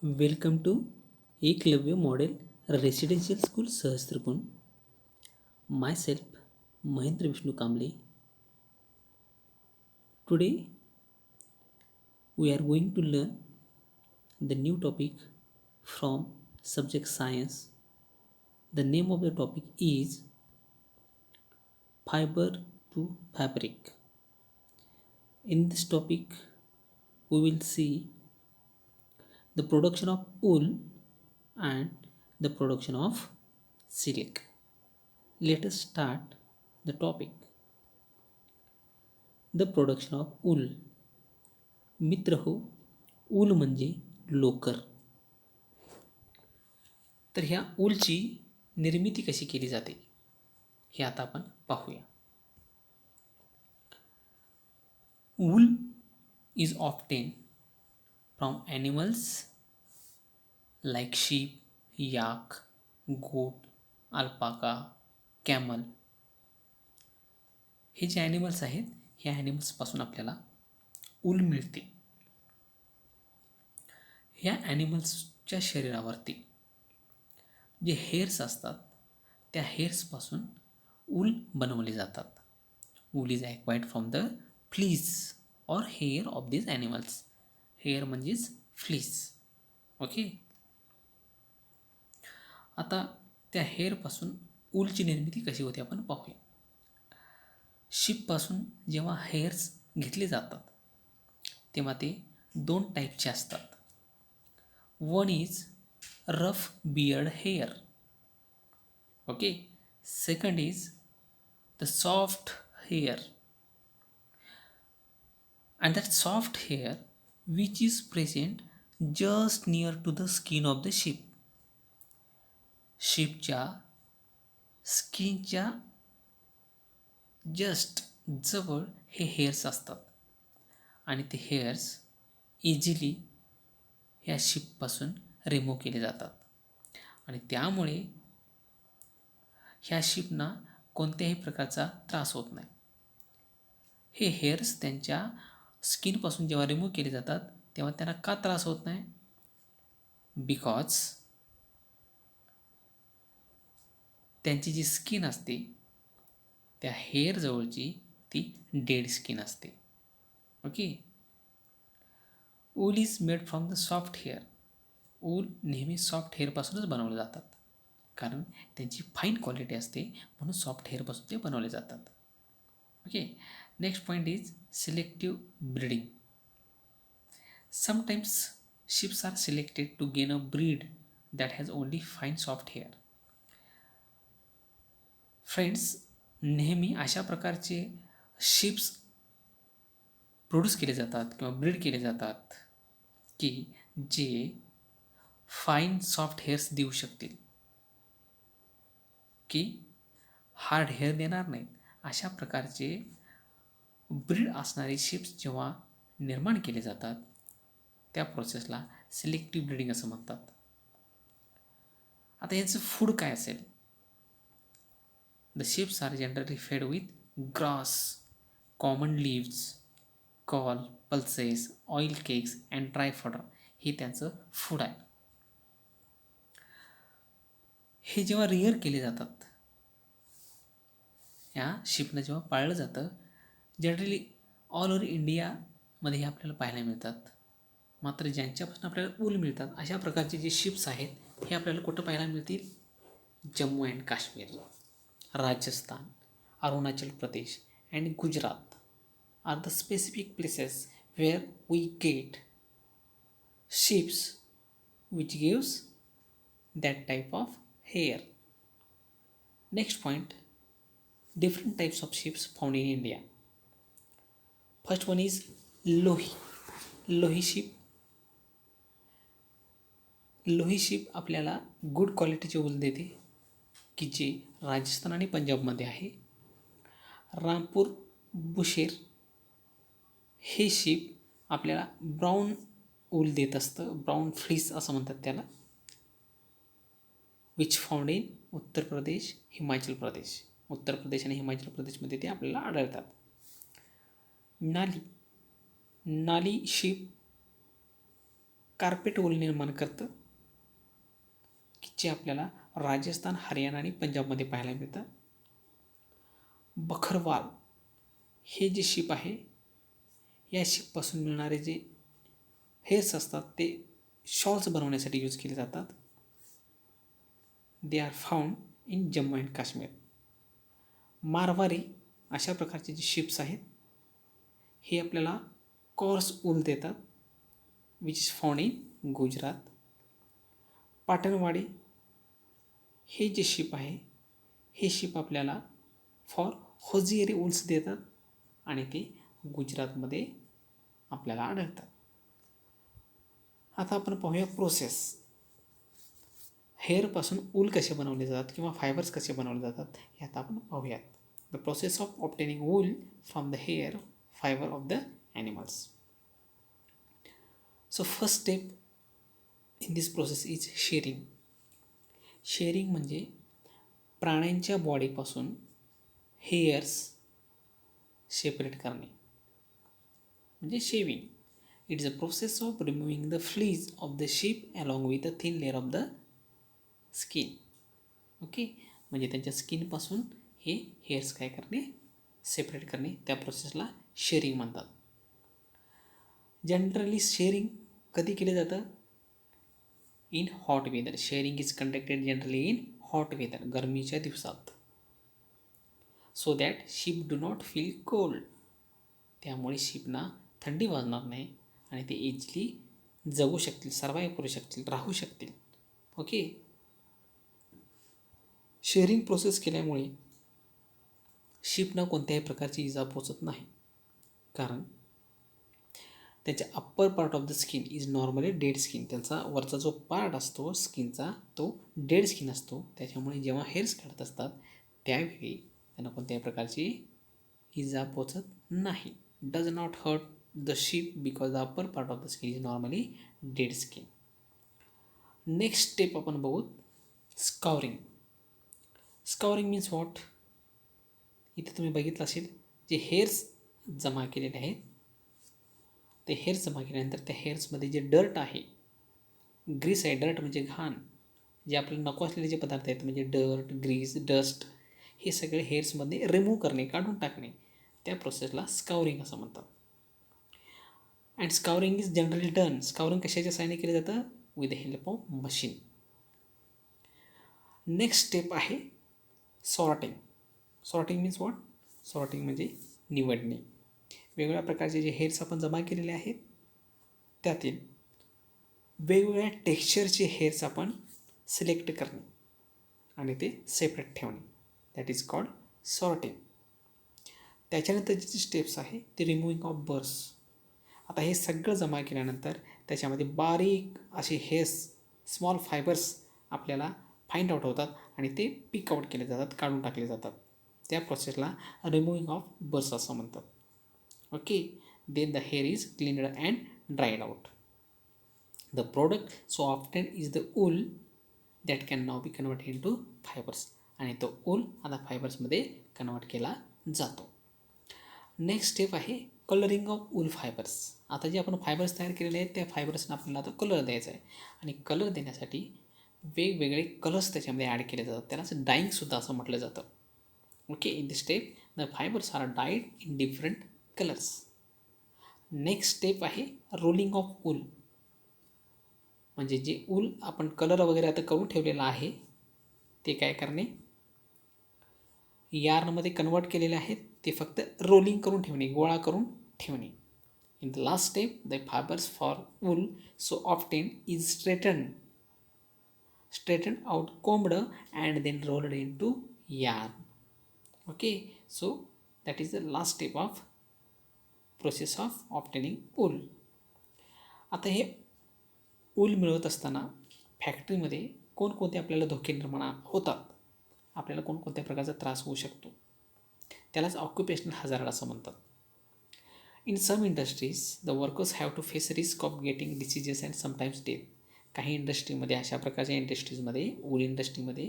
Welcome to Eklavya model residential school Sahastrakund. Myself Mahendra Vishnu Kamble. Today we are going to learn the new topic from subject science. The name of the topic is fiber to fabric. In this topic we will see the production of wool and the production of silk. Let us start the topic. The production of wool. मित्र हो, ऊल म्हणजे लोकर. तर ह्या ऊलची निर्मिती कशी केली जाते हे आता आपण पाहूया. Wool is often from animals like sheep, yak, goat, alpaca, camel. हे जे ॲनिमल्स आहेत ह्या ॲनिमल्सपासून आपल्याला ऊल मिळते. ह्या ॲनिमल्सच्या शरीरावरती जे हेअर्स असतात त्या हेअर्सपासून ऊल बनवले जातात. Wool is acquired from the fleece or hair of this animals. Hair म्हणजेच फ्लीस. ओके. आता त्या हेअरपासून ऊलची निर्मिती कशी होते आपण पाहूया. शीपपासून जेव्हा हेअर्स घेतले जातात तेव्हा ते दोन टाईपचे असतात. One is rough beard hair. Okay. Second is the soft hair. And that soft hair which is present just near to the skin of the sheep. sheepच्या स्किनच्या जस्ट जवळ हे हेअर्स असतात आणि ते हेअर्स इझिली ह्या शीपपासून रिमूव्ह केले जातात आणि त्यामुळे ह्या शीपना कोणत्याही प्रकारचा त्रास होत नाही. हे हेअर्स त्यांच्या स्किनपासून जेव्हा रिमूव्ह केले जातात तेव्हा त्यांना का त्रास होत नाही? बिकॉज त्यांची जी स्किन असते त्या हेअर जवळची ती डेड स्किन असते. Okay. Wool is made from the soft hair. Wool नेहमी सॉफ्ट हेअरपासूनच बनवले जातात कारण त्यांची फाईन क्वालिटी असते म्हणून सॉफ्ट हेअरपासून ते बनवले जातात. Okay. Next point is selective breeding. Sometimes sheeps are selected to gain a breed that has only fine soft hair. Friends, नेहमी अशा प्रकारचे शीप्स प्रोड्यूस केले जातात किंवा ब्रीड केले जातात की जे फाईन सॉफ्ट हेअर्स देऊ शकतील, की हार्ड हेअर देणार नाहीत. अशा प्रकारचे ब्रीड असणारे शीप्स जेव्हा निर्माण केले जातात त्या प्रोसेसला सिलेक्टिव्ह ब्रीडिंग असं म्हणतात. आता याचं फूड काय असेल? The sheeps are generally fed with grass, common leaves, corn, pulses, oil cakes and dry fodder. हे त्यांचं फूड आहे. हे जेव्हा रिअर केले जातात, या शीपनं जेव्हा पाळलं जातं, जनरली ऑल ओव्हर इंडियामध्ये हे आपल्याला पाहायला मिळतात. मात्र ज्यांच्यापासून आपल्याला ऊल मिळतात अशा प्रकारचे जे शिप्स आहेत हे आपल्याला कुठं पाहायला मिळतील? Jammu and Kashmir, Rajasthan, Arunachal Pradesh and Gujarat are the specific places where we get sheeps which gives that type of hair. Next point, different types of ships found in India. First one is Lohi. Lohi ship. Lohi ship आपल्याला good क्वालिटीचे ऊल देते की जे राजस्थान आणि पंजाबमध्ये आहे. Rampur Bushehr हे ship आपल्याला ब्राऊन ऊल देत असतं. ब्राऊन फ्लीस असं म्हणतात त्याला. Which found in Uttar Pradesh, Himachal Pradesh. Uttar Pradesh आणि हिमाचल प्रदेशमध्ये ते आपल्याला आढळतात. नाली. नाली शिप कार्पेट वूल निर्माण करतं, की जे आपल्याला राजस्थान, हरियाणा आणि पंजाबमध्ये पाहायला मिळतं. बखरवाल हे जे शिप आहे, या शिपपासून मिळणारे जे हेर्स असतात ते शॉल्स बनवण्यासाठी यूज केले जातात. They are found in Jammu and Kashmir. Marwari अशा प्रकारचे जे शिप्स आहेत हे आपल्याला कॉर्स ऊल देतात, which is found in Gujarat. Patanwadi हे जे शिप आहे हे शिप आपल्याला फॉर होजियरी ऊल्स देतात आणि ते गुजरातमध्ये आपल्याला आढळतात. आता आपण पाहूया प्रोसेस. हेअरपासून ऊल कसे बनवले जातात किंवा फायबर्स कसे बनवले जातात हे आता आपण पाहूयात. The process of obtaining wool from the hair fibre of the animals. So first step in this process is shearing. Shearing म्हणजे प्राण्यांच्या बॉडीपासून हेअर्स सेपरेट करणे म्हणजे shaving. It is a process of removing the fleece of the sheep along with a thin layer of the skin. Okay, म्हणजे त्यांच्या स्किनपासून हे hairs काय करणे, सेपरेट करणे, त्या प्रोसेसला शेअरिंग म्हणतात. जनरली शेअरिंग कधी केलं जातं? In hot weather. Shearing is conducted generally in hot weather, गरमीच्या दिवसात. So that sheep do not feel cold. त्यामुळे शीपना थंडी वाजणार नाही आणि ते इझिली जगू शकतील, सर्वाईव्ह करू शकतील, राहू शकतील. ओके, शेअरिंग प्रोसेस केल्यामुळे शीपना कोणत्याही प्रकारची इजा पोचत नाही, कारण त्याच्या upper part of the skin is normally dead skin. त्यांचा वरचा जो पार्ट असतो स्किनचा तो डेड स्किन असतो. त्याच्यामुळे जेव्हा हेअर्स काढत असतात त्यावेळी त्यांना कोणत्याही प्रकारची इजा पोचत नाही. Does not hurt the sheep because the upper part of the skin is normally dead skin. Next step आपण बघू, स्काउरिंग. Scouring means what? इथे तुम्ही बघितलं असेल जे हेअर्स जमा केलेले आहेत ते हेअर्स जमा केल्यानंतर त्या हेअर्समध्ये जे डर्ट आहे, ग्रीस आहे, डर्ट म्हणजे घाण, जे आपल्याला नको असलेले जे पदार्थ आहेत म्हणजे डर्ट, ग्रीस, डस्ट, हे सगळे हेअर्समध्ये रिमूव्ह करणे, काढून टाकणे, त्या प्रोसेसला स्काउरिंग असं म्हणतात. And scouring is generally done. Scouring कशाच्या सहाय्याने केलं जातं? With the help of machine. Next step आहे sorting. Sorting means what? Sorting म्हणजे निवडणे. वेगवेगळ्या प्रकारचे जे हेअर्स आपण जमा केलेले आहेत त्यातील वेगवेगळ्या टेक्स्चरचे हेअर्स आपण सिलेक्ट करणे आणि ते सेपरेट ठेवणे, दॅट इज कॉल्ड सॉर्टिंग. त्याच्यानंतरची जी स्टेप्स आहे ते रिमूव्हिंग ऑफ बर्स. आता हे सगळं जमा केल्यानंतर त्याच्यामध्ये बारीक असे हेअर्स, स्मॉल फायबर्स आपल्याला फाइंड आउट होतात आणि ते पिक आउट केले जातात, काढून टाकले जातात. त्या प्रोसेसला रिमूव्हिंग ऑफ बर्स असं म्हणतात. Okay, then the hair is cleaned and dried out. The product so often is the wool that can now be converted into fibers. आणि तो wool आता फायबर्समध्ये कन्वर्ट केला जातो. नेक्स्ट स्टेप आहे कलरिंग ऑफ वूल फायबर्स. आता जे आपण fibres तयार केलेले आहेत त्या फायबर्सना आपल्याला आता कलर द्यायचा आहे आणि कलर देण्यासाठी वेगवेगळे कलर्स त्याच्यामध्ये ॲड केले जातात. त्यालाच डाईंगसुद्धा असं म्हटलं जातं. Okay, in this step the fibres are dyed in different colours. Next step आहे रोलिंग ऑफ वूल. म्हणजे जे वूल आपण कलर वगैरे आता करून ठेवलेलं आहे ते काय करणे, यार्नमध्ये कन्वर्ट केलेले आहेत ते फक्त रोलिंग करून ठेवणे, गोळा करून ठेवणे. In the last step the fibres for wool so often is straightened out, combed and then rolled into yarn. Okay, so that is the last step of process of obtaining wool. आता हे wool मिळवत असताना फॅक्टरीमध्ये कोणकोणते आपल्याला धोके निर्माण होतात, आपल्याला कोणकोणत्या प्रकारचा त्रास होऊ शकतो, त्यालाच ऑक्युपेशनल हजार्ड असं म्हणतात. In some industries the workers have to face risk of getting diseases and sometimes death. काही इंडस्ट्रीमध्ये, अशा प्रकारच्या इंडस्ट्रीजमध्ये, वूल इंडस्ट्रीमध्ये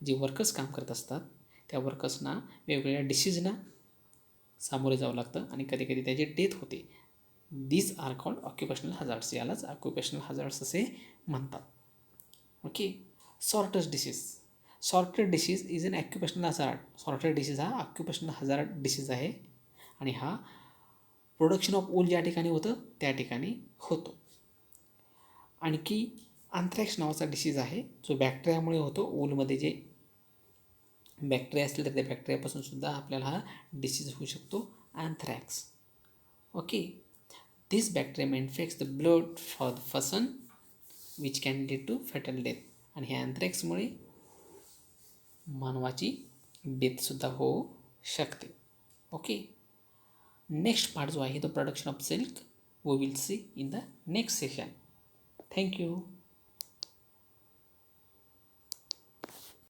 जे वर्कर्स काम करत असतात त्या वर्कर्सना वेगवेगळ्या डिसीजना सामोरे जावं लागतं आणि कधी कधी त्याची डेथ होते. These are called occupational hazards. यालाच ऑक्युपेशनल हजार्ड्स असे म्हणतात. Okay. Sorters disease. Sorters disease is an occupational hazard. Sorters disease हा ऑक्युपेशनल हजार्ड डिसीज आहे आणि हा प्रोडक्शन ऑफ वूल ज्या ठिकाणी होतं त्या ठिकाणी होतो. आणखी अँथ्रॅक्स नावाचा डिसीज आहे जो बॅक्टेरियामुळे होतो. वूलमध्ये जे बॅक्टेरिया असतील तर त्या बॅक्टेरियापासून सुद्धा आपल्याला हा डिसीज होऊ शकतो, anthrax. Okay. This bacterium infects the blood for the person which can lead to fatal death. आणि ह्या अँथ्रॅक्समुळे मानवाची डेथसुद्धा होऊ शकते. ओके. नेक्स्ट पार्ट जो आहे तो production of silk we will see in the next session. Thank you.